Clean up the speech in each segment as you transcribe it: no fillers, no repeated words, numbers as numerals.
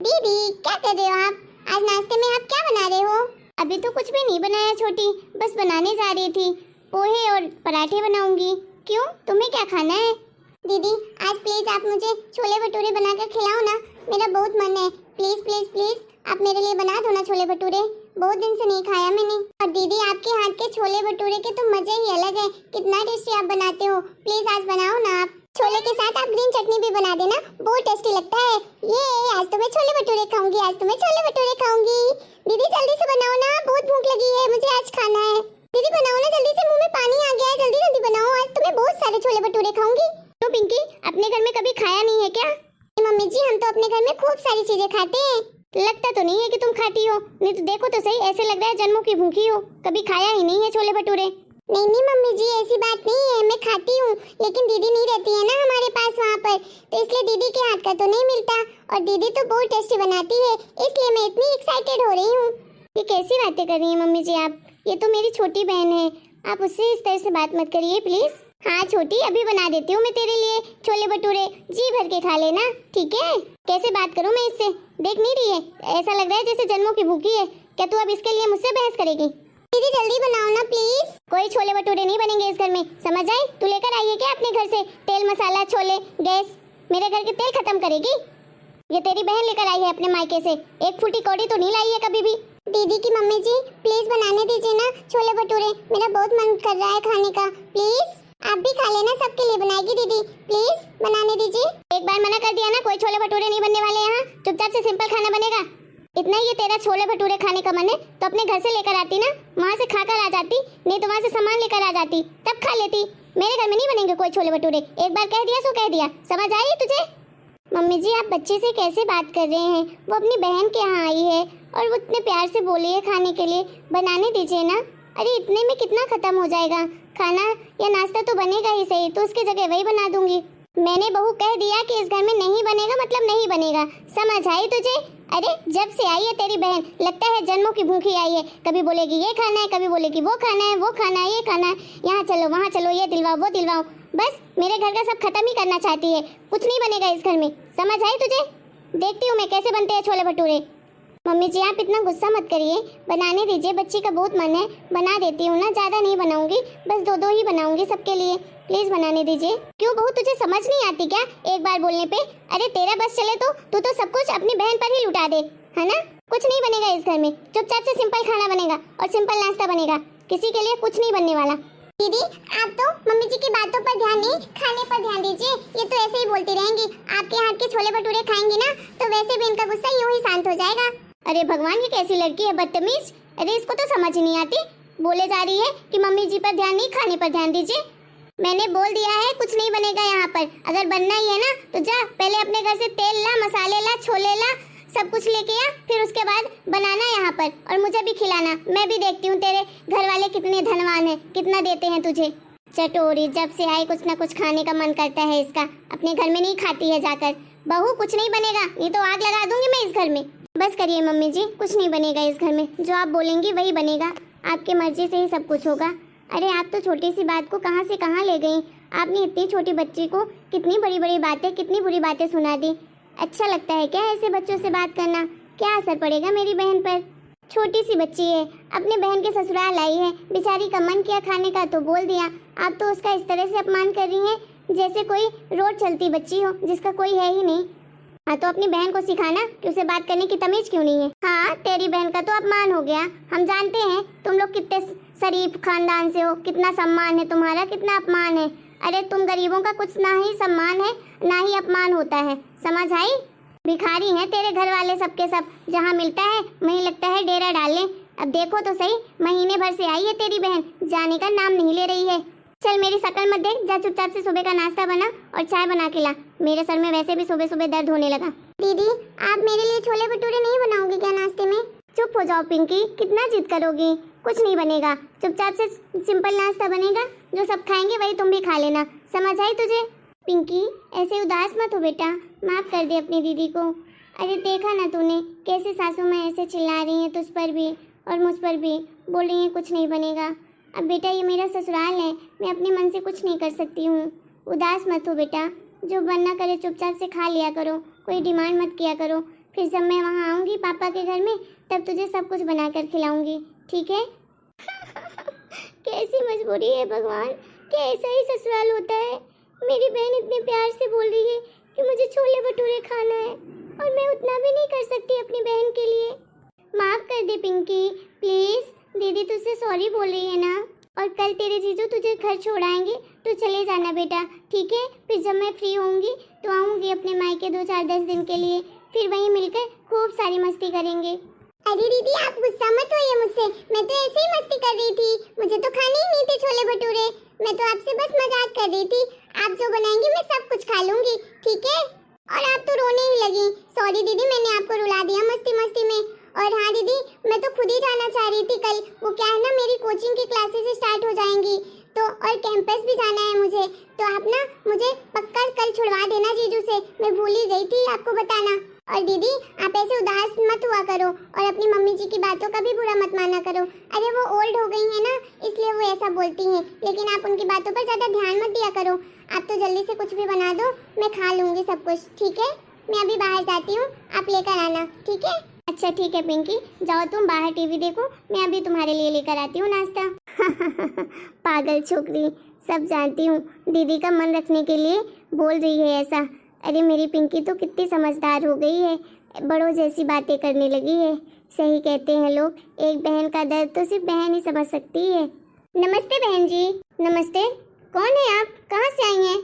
दीदी क्या कर रहे हो आप? आज नाश्ते में आप क्या बना रहे हो? अभी तो कुछ भी नहीं बनाया छोटी, बस बनाने जा रही थी। पोहे और पराठे बनाऊंगी। क्यों, तुम्हें क्या खाना है? दीदी आज प्लीज आप मुझे छोले भटूरे बनाकर खिलाओ ना, मेरा बहुत मन है। प्लीज प्लीज प्लीज आप मेरे लिए बना दो ना छोले भटूरे, बहुत दिन से नहीं खाया मैंने। और दीदी आपके हाथ के छोले भटूरे के तो मजे ही अलग है, कितना टेस्टी आप बनाते हो। प्लीज आज बनाओ ना आप। छोले के साथ आप ग्रीन चटनी भी बना देना, बहुत टेस्टी लगता है। ये आज तो मैं छोले भटूरे खाऊंगी, आज तो मैं छोले भटूरे खाऊंगी। दीदी जल्दी से बनाओ ना, बहुत भूख लगी है, मुझे आज खाना है। दीदी बनाओ ना जल्दी से, मुंह में पानी आ गया है, जल्दी जल्दी बनाओ, आज तो मैं बहुत सारे छोले भटूरे खाऊंगी। तो पिंकी अपने घर में कभी खाया नहीं है क्या? मम्मी जी हम तो अपने घर में खूब सारी चीजें खाते हैं। लगता तो नहीं है कि तुम खाती हो, नहीं तो देखो तो सही, ऐसे लग रहा है जन्मों की भूखी हो, कभी खाया ही नहीं है छोले भटूरे। नहीं नहीं मम्मी जी ऐसी बात नहीं है, मैं खाती हूँ, लेकिन दीदी नहीं रहती है ना हमारे पास वहाँ पर, तो इसलिए दीदी के हाथ का तो नहीं मिलता। और दीदी तो बहुत टेस्टी बनाती है, इसलिए मैं इतनी एक्साइटेड हो रही हूँ। ये कैसी बातें कर रही हैं मम्मी जी आप? ये तो मेरी छोटी बहन है, आप उससे इस तरह से बात मत करिए प्लीज। हाँ छोटी, अभी बना देती हूँ मैं तेरे लिए छोले भटूरे, जी भर के खा लेना, ठीक है? कैसे बात करूँ मैं इससे, देख नहीं रही है, ऐसा लग रहा है जैसे जन्मों की भूखी है। क्या तू अब इसके लिए मुझसे बहस करेगी? दीदी जल्दी बनाओ ना प्लीज। कोई छोले भटूरे नहीं बनेंगे इस घर में, समझ आई? तू लेकर आई है क्या अपने घर से तेल मसाला छोले गैस? मेरे घर के तेल खत्म करेगी? ये तेरी बहन लेकर आई है अपने मायके से, एक फूटी कौड़ी तो नहीं लाई है कभी भी। दीदी की मम्मी जी प्लीज बनाने दीजिए ना छोले भटूरे, मेरा बहुत मन कर रहा है खाने का, प्लीज आप भी खा लेना, सबके लिए बनाएगी दीदी, प्लीज बनाने दीजिए। एक बार मना कर दिया ना, कोई छोले भटूरे नहीं बनने वाले यहाँ, चुपचाप से सिंपल खाना बनेगा। इतना ही ये तेरा छोले भटूरे खाने का मन है तो अपने घर से लेकर आती ना, वहाँ से खाकर आ जाती, नहीं तो वहाँ से सामान लेकर आ जाती, तब खा लेती। मेरे घर में नहीं बनेंगे कोई छोले भटूरे, एक बार कह दिया सो कह दिया, समझ आई तुझे? मम्मी जी आप बच्चे से कैसे बात कर रहे हैं, वो अपनी बहन के यहाँ आई है और वो इतने प्यार से बोली है खाने के लिए, बनाने दीजिए ना। अरे इतने में कितना खत्म हो जाएगा खाना, या नाश्ता तो बनेगा ही सही, तो उसकी जगह वही बना दूंगी। मैंने बहू कह दिया कि इस घर में नहीं बनेगा मतलब नहीं बनेगा, समझ आई तुझे? अरे जब से आई है तेरी बहन, लगता है जन्मों की भूखी आई है, कभी बोलेगी ये खाना है, कभी बोलेगी वो खाना है, वो खाना है, ये खाना है, यहाँ चलो वहाँ चलो, ये दिलवाओ वो दिलवाओ, बस मेरे घर का सब खत्म ही करना चाहती है, कुछ नहीं बनेगा इस घर में, समझ आई तुझे? देखती हूँ मैं कैसे बनते हैं छोले भटूरे। मम्मी जी आप इतना गुस्सा मत करिए, बनाने दीजिए, बच्ची का बहुत मन है, बना देती हूँ ना, ज्यादा नहीं बनाऊंगी, बस दो दो ही बनाऊंगी सबके लिए, प्लीज बनाने दीजिए। क्यों बहू तुझे समझ नहीं आती क्या एक बार बोलने पे? अरे तेरा बस चले तो तू तो सब कुछ अपनी बहन पर ही लुटा दे, है ना? कुछ नहीं बनेगा इस घर में, चुपचाप से सिंपल खाना बनेगा और सिंपल नाश्ता बनेगा, किसी के लिए कुछ नहीं बनने वाला। दीदी आप तो मम्मी जी की बातों पर ध्यान नहीं, खाने पर ध्यान दीजिए, ये तो ऐसे ही बोलती रहेंगी, आपके हाथ के छोले भटूरे खाएंगी ना तो वैसे भी इनका गुस्सा यूं ही शांत हो जाएगा। अरे भगवान ये कैसी लड़की है बदतमीज, अरे इसको तो समझ ही नहीं आती, बोले जा रही है कि मम्मी जी पर ध्यान नहीं, खाने पर ध्यान दीजिए। मैंने बोल दिया है कुछ नहीं बनेगा यहाँ पर, अगर बनना ही है ना तो जा पहले अपने घर से तेल ला, मसाले ला, छोले ला, सब कुछ लेके आ, फिर उसके बाद बनाना यहाँ पर और मुझे भी खिलाना। मैं भी देखती हूँ तेरे घर वाले कितने धनवान हैं, कितना देते हैं तुझे। चटोरी जब से आई कुछ ना कुछ खाने का मन करता है इसका, अपने घर में नहीं खाती है जाकर। बहू कुछ नहीं बनेगा, नहीं तो आग लगा दूंगी मैं इस घर में। बस करिए मम्मी जी, कुछ नहीं बनेगा इस घर में, जो आप बोलेंगी वही बनेगा, आपकी मर्जी से ही सब कुछ होगा। अरे आप तो छोटी सी बात को कहाँ से कहाँ ले गई, आपने इतनी छोटी बच्ची को कितनी बड़ी बड़ी बातें, कितनी बुरी बातें सुना दी। अच्छा लगता है क्या ऐसे बच्चों से बात करना? क्या असर पड़ेगा मेरी बहन पर? छोटी सी बच्ची है, अपने बहन के ससुराल आई है, बेचारी का मन किया खाने का तो बोल दिया, आप तो उसका इस तरह से अपमान कर रही हैं जैसे कोई रोड चलती बच्ची हो जिसका कोई है ही नहीं। हाँ तो अपनी बहन को सिखाना कि उसे बात करने की तमीज क्यों नहीं है। हाँ तेरी बहन का तो अपमान हो गया, हम जानते हैं तुम लोग कितने शरीफ खानदान से हो, कितना सम्मान है तुम्हारा, कितना अपमान है। अरे तुम गरीबों का कुछ ना ही सम्मान है ना ही अपमान होता है, समझ आई? भिखारी हैं तेरे घर वाले सबके सब, जहाँ मिलता है वहीं लगता है डेरा डालने। अब देखो तो सही, महीने भर से आई है तेरी बहन, जाने का नाम नहीं ले रही है। चल मेरी शक्ल मत देख, जा चुपचाप से सुबह का नाश्ता बना और चाय बना के ला, मेरे सर में वैसे भी सुबह सुबह दर्द होने लगा। दीदी आप मेरे लिए छोले भटूरे नहीं बनाओगी क्या नाश्ते में? चुप हो जाओ पिंकी, कितना जिद करोगी, कुछ नहीं बनेगा, चुपचाप से सिंपल नाश्ता बनेगा, जो सब खाएंगे वही तुम भी खा लेना, समझ आई तुझे? पिंकी ऐसे उदास मत हो बेटा, माफ कर दे अपनी दीदी को। अरे देखा ना तूने कैसे सासू माँ ऐसे चिल्ला रही हैं तुझ पर भी और मुझ पर भी, बोल रही हैं कुछ नहीं बनेगा। अब बेटा ये मेरा ससुराल है, मैं अपने मन से कुछ नहीं कर सकती हूँ, उदास मत हो बेटा, जो बनना करे चुपचाप से खा लिया करो, कोई डिमांड मत किया करो, फिर जब मैं वहाँ आऊँगी पापा के घर में तब तुझे सब कुछ बना कर खिलाऊंगी, ठीक है? कैसी मजबूरी है भगवान कि ऐसा ही ससुराल होता है। मेरी बहन इतने प्यार से बोल रही है कि मुझे छोले भटूरे खाना है और मैं उतना भी नहीं कर सकती अपनी बहन के लिए। माफ कर दे पिंकी प्लीज। दीदी तुझसे सॉरी बोल रही है ना। और कल तेरे जीजू तुझे घर छोड़ाएंगे तो चले जाना बेटा, ठीक है? फिर जब मैं फ्री होंगी तो आऊँगी अपने मायके 2-4-10 दिन के लिए, फिर वहीं मिलकर खूब सारी मस्ती करेंगे। अरे दीदी आप गुस्सा मत होइए मुझसे, मैं तो ऐसे ही मस्ती कर रही थी, मुझे तो खाने ही नहीं थे छोले भटूरे, मैं तो आपसे बस मजाक कर रही थी। आप जो बनाएंगी मैं सब कुछ खा लूंगी, ठीक है? और आप तो रोने ही लगी। सॉरी दीदी मैंने आपको रुला दिया मस्ती मस्ती में। और हाँ दीदी मैं तो खुद ही जाना चाह रही थी कल, वो क्या है ना मेरी कोचिंग की क्लासेस स्टार्ट हो जाएंगी तो, और कैंपस भी जाना है मुझे, तो आप ना मुझे पक्का कल छुड़वा देना जीजू से, मैं भूल ही गई थी आपको बताना। और दीदी आप ऐसे उदास मत हुआ करो और अपनी मम्मी जी की बातों का भी बुरा मत माना करो। अरे वो ओल्ड हो गई है ना इसलिए वो ऐसा बोलती हैं, लेकिन आप उनकी बातों पर ज़्यादा ध्यान मत दिया करो। आप तो जल्दी से कुछ भी बना दो, मैं खा लूँगी सब कुछ, ठीक है? मैं अभी बाहर जाती हूँ, आप लेकर आना, ठीक है? अच्छा ठीक है पिंकी, जाओ तुम बाहर टीवी देखो, मैं अभी तुम्हारे लिए लेकर आती हूँ नाश्ता। पागल छोकरी, सब जानती हूँ दीदी का मन रखने के लिए बोल रही है ऐसा। अरे मेरी पिंकी तो कितनी समझदार हो गई है, बड़ों जैसी बातें करने लगी है। सही कहते हैं लोग, एक बहन का दर्द तो सिर्फ बहन ही समझ सकती है। नमस्ते बहन जी। नमस्ते। कौन है आप, कहाँ से आई हैं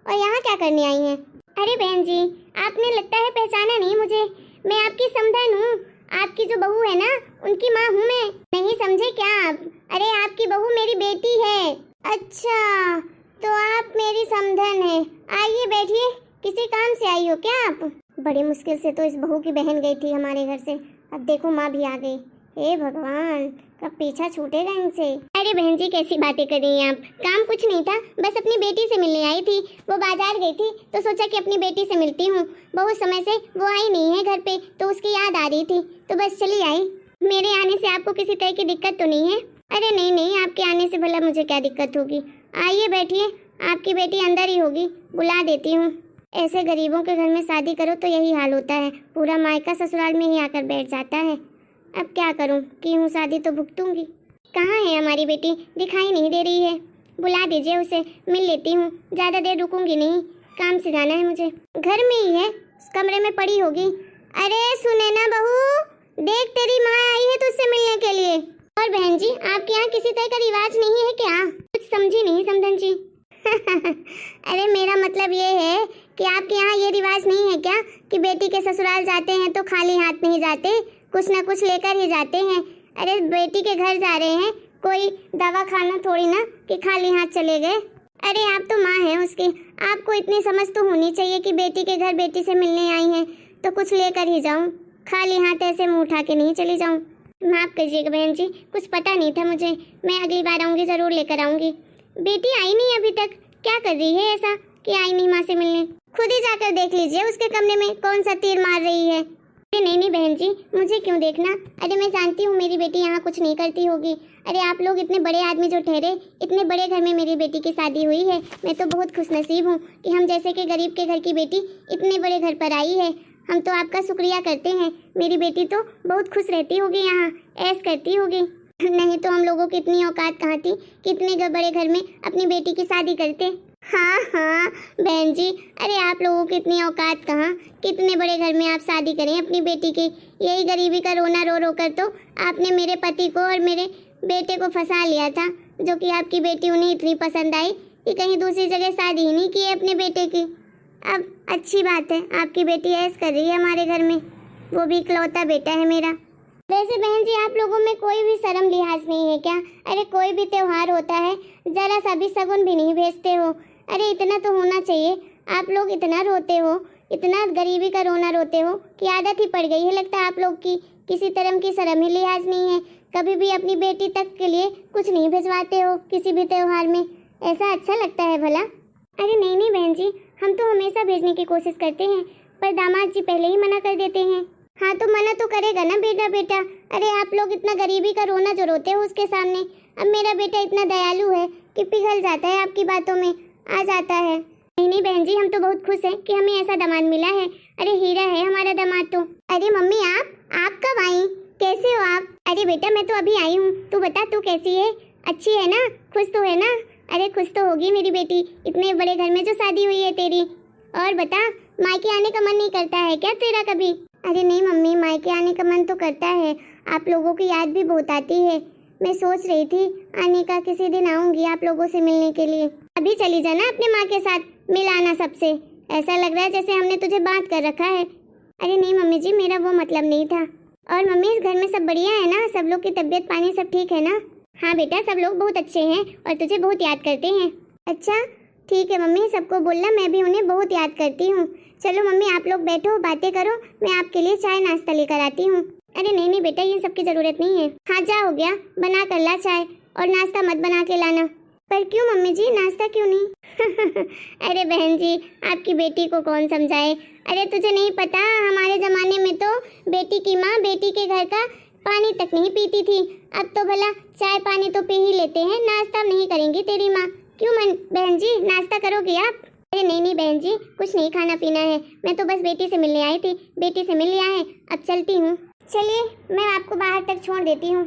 और यहाँ क्या करने आई हैं? अरे बहन जी आपने लगता है पहचाना नहीं मुझे, मैं आपकी समधन हूँ, आपकी जो बहू है ना उनकी माँ हूँ मैं। नहीं समझे क्या आप? अरे आपकी बहू मेरी बेटी है। अच्छा तो आप मेरी समधन है, आइए बैठिए। किसी काम से आई हो क्या आप? बड़ी मुश्किल से तो इस बहू की बहन गई थी हमारे घर से, अब देखो माँ भी आ गई। हे भगवान कब पीछा छूटेगा इनसे। अरे बहन जी कैसी बातें कर रही हैं आप? काम कुछ नहीं था, बस अपनी बेटी से मिलने आई थी। वो बाजार गई थी तो सोचा कि अपनी बेटी से मिलती हूँ, बहुत समय से वो आई नहीं है घर पे तो उसकी याद आ रही थी तो बस चली आई। मेरे आने से आपको किसी तरह की दिक्कत तो नहीं है? अरे नहीं नहीं, आपके आने से भला मुझे क्या दिक्कत होगी। आइए बैठिए, आपकी बेटी अंदर ही होगी, बुला देती हूँ। ऐसे गरीबों के घर में शादी करो तो यही हाल होता है, पूरा मायका ससुराल में ही आकर बैठ जाता है। अब क्या करूं, की हूँ शादी तो भुगतूंगी। कहाँ है हमारी बेटी, दिखाई नहीं दे रही है, बुला दीजिए उसे, मिल लेती हूँ। ज़्यादा देर रुकूंगी नहीं, काम से जाना है मुझे। घर में ही है, कमरे में पड़ी होगी। अरे सुने ना बहू, देख तेरी माँ आई है तुझसे मिलने के लिए। और बहन जी आपके यहाँ किसी तरह का रिवाज नहीं है क्या? कुछ समझी नहीं समधन जी। अरे मेरा मतलब ये है कि आपके यहाँ ये रिवाज नहीं है क्या कि बेटी के ससुराल जाते हैं तो खाली हाथ नहीं जाते, कुछ ना कुछ लेकर ही जाते हैं। अरे बेटी के घर जा रहे हैं, कोई दवा खाना थोड़ी ना कि खाली हाथ चले गए। अरे आप तो माँ हैं उसकी, आपको इतनी समझ तो होनी चाहिए कि बेटी के घर बेटी से मिलने आई हैं तो कुछ लेकर ही जाऊँ, खाली हाथ ऐसे मुँह उठा के नहीं चली जाऊँ। माफ़ कीजिएगा बहन जी, कुछ पता नहीं था मुझे, मैं अगली बार आऊँगी ज़रूर लेकर आऊँगी। बेटी आई नहीं अभी तक, क्या कर रही है ऐसा कि आई नहीं माँ से मिलने? खुद ही जाकर देख लीजिए उसके कमरे में कौन सा तीर मार रही है। अरे नहीं नहीं बहन जी, मुझे क्यों देखना, अरे मैं जानती हूँ मेरी बेटी यहाँ कुछ नहीं करती होगी। अरे आप लोग इतने बड़े आदमी जो ठहरे, इतने बड़े घर में मेरी बेटी की शादी हुई है, मैं तो बहुत खुशनसीब हूँ कि हम जैसे कि गरीब के घर की बेटी इतने बड़े घर पर आई है। हम तो आपका शुक्रिया करते हैं, मेरी बेटी तो बहुत खुश रहती होगी यहाँ, ऐश करती होगी। नहीं तो हम लोगों की इतनी औकात कहाँ थी कि इतने बड़े घर में अपनी बेटी की शादी करते। हाँ हाँ बहन जी, अरे आप लोगों की इतनी औकात कहाँ, कितने बड़े घर में आप शादी करें अपनी बेटी की। यही गरीबी का रोना रो रो कर तो आपने मेरे पति को और मेरे बेटे को फंसा लिया था, जो कि आपकी बेटी उन्हें इतनी पसंद आई कि कहीं दूसरी जगह शादी ही नहीं की अपने बेटे की। अब अच्छी बात है, आपकी बेटी ऐश कर रही है हमारे घर में, वो भी इकलौता बेटा है मेरा। वैसे बहन जी आप लोगों में कोई भी शर्म लिहाज नहीं है क्या? अरे कोई भी त्योहार होता है जरा सा भी शगुन भी नहीं भेजते हो? अरे इतना तो होना चाहिए, आप लोग इतना रोते हो, इतना गरीबी का रोना रोते हो कि आदत ही पड़ गई है लगता है आप लोग की, किसी तरह की शर्म ही लिहाज नहीं है। कभी भी अपनी बेटी तक के लिए कुछ नहीं भिजवाते हो किसी भी त्योहार में, ऐसा अच्छा लगता है भला? अरे नहीं नहीं बहन जी, हम तो हमेशा भेजने की कोशिश करते हैं, पर दामाद जी पहले ही मना कर देते हैं। हाँ तो मना तो करेगा ना बेटा बेटा। अरे आप लोग इतना गरीबी का रोना जो रोते हो उसके सामने, अब मेरा बेटा इतना दयालु है कि पिघल जाता है आपकी बातों में, आ जाता है। नहीं नहीं बहन जी, हम तो बहुत खुश हैं कि हमें ऐसा दामाद मिला है। अरे हीरा है हमारा दामाद तो। अरे मम्मी आप कब आई? कैसे हो आप? अरे बेटा मैं तो अभी आई हूँ, तू बता तू कैसी है? अच्छी है ना? खुश तो है ना? अरे खुश तो होगी मेरी बेटी, इतने बड़े घर में जो शादी हुई है तेरी। और बता, मायके आने का मन नहीं करता है क्या तेरा कभी? अरे नहीं मम्मी, मायके आने का मन तो करता है, आप लोगों की याद भी बहुत आती है। मैं सोच रही थी आने का, किसी दिन आऊंगी आप लोगों से मिलने के लिए। अभी चली जाना अपने माँ के साथ, मिल आना सबसे। ऐसा लग रहा है जैसे हमने तुझे बांध कर रखा है। अरे नहीं मम्मी जी, मेरा वो मतलब नहीं था। और मम्मी इस घर में सब बढ़िया है ना? सब लोग की तबीयत पानी सब ठीक है ना? हाँ बेटा, सब लोग बहुत अच्छे हैं और तुझे बहुत याद करते हैं। अच्छा ठीक है मम्मी, सबको बोलना मैं भी उन्हें बहुत याद करती हूँ। चलो मम्मी आप लोग बैठो, बातें करो, मैं आपके लिए चाय नाश्ता लेकर आती हूँ। अरे नहीं नहीं बेटा, ये सब की जरूरत नहीं है। हाँ जा हो गया, बना कर ला चाय, और नाश्ता मत बना के लाना। पर क्यों मम्मी जी, नाश्ता क्यों नहीं? अरे बहन जी, आपकी बेटी को कौन समझाए। अरे तुझे नहीं पता, हमारे जमाने में तो बेटी की माँ बेटी के घर का पानी तक नहीं पीती थी। अब तो भला चाय पानी तो पी ही लेते हैं, नाश्ता नहीं करेंगी तेरी माँ। क्यों बहन जी, नाश्ता करोगे आप? अरे नहीं नहीं बहन जी, कुछ नहीं खाना पीना है, मैं तो बस बेटी से मिलने आई थी, बेटी से मिल लिया है, अब चलती हूँ। चलिए मैं आपको बाहर तक छोड़ देती हूँ।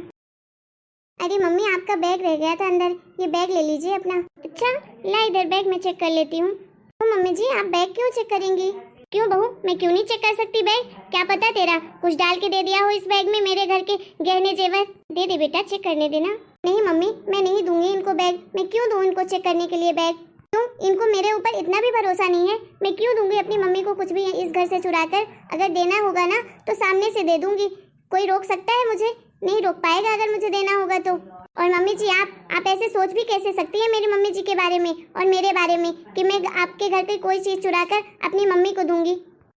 अरे मम्मी आपका बैग रह गया था अंदर, ये बैग ले लीजिए अपना। अच्छा ला इधर, बैग में चेक कर लेती हूँ। तो मम्मी जी आप बैग क्यों चेक करेंगी? क्यों बहू, मैं क्यों नहीं चेक कर सकती बैग? क्या पता तेरा कुछ डाल के दे दिया हो इस बैग में, मेरे घर के गहने जेवर। दे दे बेटा, चेक करने देना। नहीं मम्मी, मैं नहीं दूंगी इनको बैग। मैं क्यों दूं इनको चेक करने के लिए बैग? क्यों, इनको मेरे ऊपर इतना भी भरोसा नहीं है? मैं क्यों दूंगी अपनी मम्मी को कुछ भी इस घर से चुरा कर? अगर देना होगा ना तो सामने से दे दूंगी, कोई रोक सकता है मुझे? नहीं रोक पाएगा अगर मुझे देना होगा तो। और मम्मी जी आप ऐसे सोच भी कैसे सकती है मेरी मम्मी जी के बारे में और मेरे बारे में कि मैं आपके घर की कोई चीज चुरा कर अपनी मम्मी को दूंगी?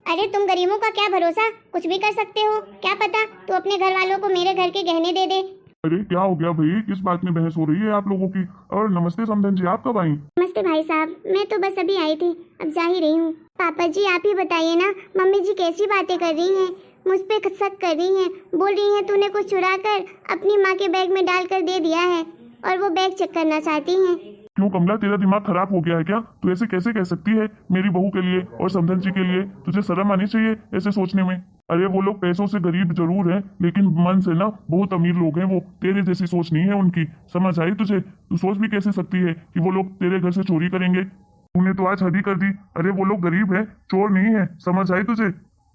अरे तुम गरीबों का क्या भरोसा, कुछ भी कर सकते हो, क्या पता तू अपने घर वालों को मेरे घर के गहने दे दे। अरे क्या हो गया भाई, किस बात में बहस हो रही है आप लोगों की? और नमस्ते समधन जी, आप कब आई? नमस्ते भाई साहब, मैं तो बस अभी आई थी, अब जा ही रही हूँ। पापा जी आप ही बताइए ना, मम्मी जी कैसी बातें कर रही हैं, मुझ पे शक कर रही हैं, बोल रही हैं तूने कुछ चुरा कर अपनी माँ के बैग में डाल कर दे दिया है और वो बैग चेक करना चाहती हैं। क्यों कमला, तेरा दिमाग खराब हो गया है क्या? तू ऐसे कैसे कह सकती है मेरी बहू के लिए और समधन जी के लिए? तुझे शर्म आनी चाहिए ऐसे सोचने में। अरे वो लोग पैसों से गरीब जरूर हैं, लेकिन मन से ना बहुत अमीर लोग हैं। वो तेरे जैसी सोच नहीं है उनकी, समझ आई तुझे? तू सोच भी कैसे सकती है कि वो लोग तेरे घर से चोरी करेंगे? तूने तो आज हद ही कर दी। अरे वो लोग गरीब है, चोर नहीं है, समझ आई तुझे?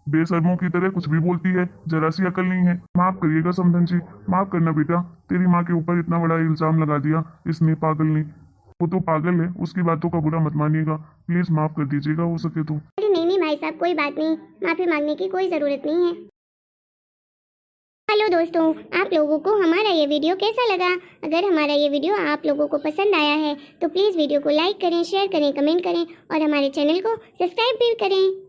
बेशर्मों की तरह कुछ भी बोलती है, जरा सी अकल नहीं है। माफ करिएगा समधन जी, माफ करना बेटा, तेरी माँ के ऊपर इतना बड़ा इल्जाम लगा दिया इसने, पागल ने। वो तो पागल है, उसकी बातों का बुरा मत मानिएगा, प्लीज माफ कर दीजिएगा हो सके तो। अरे नहीं नहीं भाई साहब, कोई बात नहीं, माफी मांगने की कोई जरूरत नहीं है। हेलो दोस्तों, आप लोगों को हमारा ये वीडियो कैसा लगा? अगर हमारा ये वीडियो आप लोगों को पसंद आया है तो प्लीज़ वीडियो को लाइक करें, शेयर करें, कमेंट करें और हमारे चैनल को सब्सक्राइब भी करें।